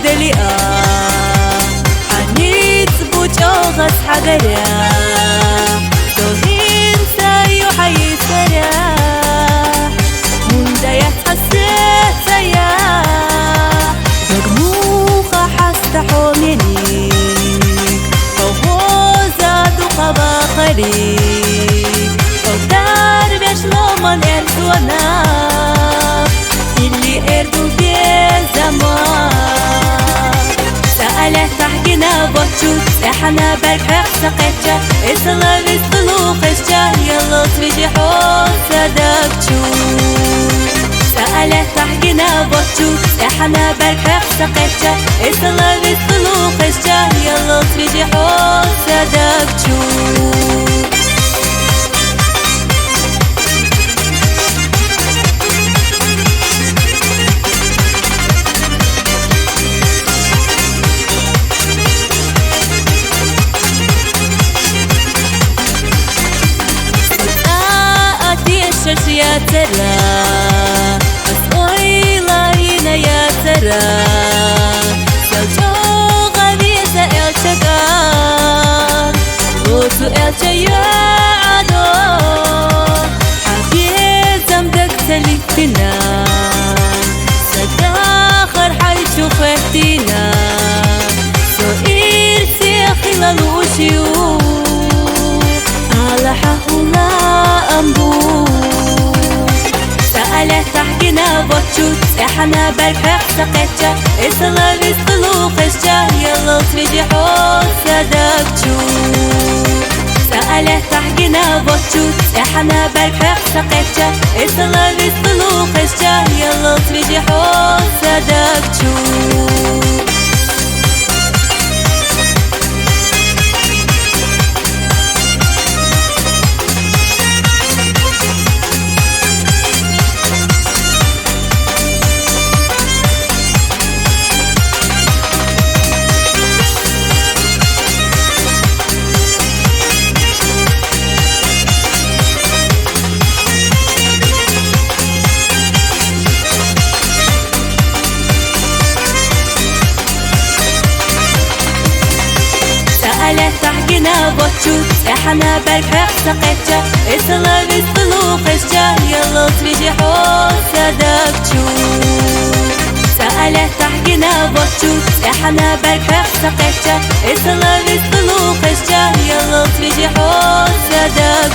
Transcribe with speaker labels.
Speaker 1: دليا عني تبوج أغس حقرا توهين سايو حي سرا من دا يتحسس سيا دقموخة حستحو مني أو زادو قباقري أو دار بيشلومن إرزونا اللي إردو بيزمان سأله تحقنا بوتشوت سحنا بالحق سقيتشا إسلا بيستلو قشتا يلا تفجي حوصة دبتشوت سأله تحقنا بوتشوت سحنا بالحق سقيتشا إسلا بيستلو قشتا يلا تفجي حوصة دبتشوت يا ترى أصويلا هنا يا ترى سوتو غبيزة الشقان غوتو الشيا عدو حبيزة مدك تليتنا سداخر حيشو فهتنا سوئير سيخي للوشيو على حهولا أنبو سأله تحقنا بوتشوت سحنا بالحق سقيتشا إسلا بيستلو قشتا يلا تفجي حوصة دبتشوت سأله تحقنا بوتشوت سحنا بالحق سقيتشا إسلا بيستلو قشتا يلا تفجي حوصة دبتشوت سأله تحقنا بوتشوت سحنا بالحق سقيتشا إسلا بيستلو قشتا يلا تفجي حوصة دبتشوت سأله تحقنا بوتشوت سحنا بالحق سقيتشا إسلا بيستلو قشتا يلا تفجي حوصة دبتشوت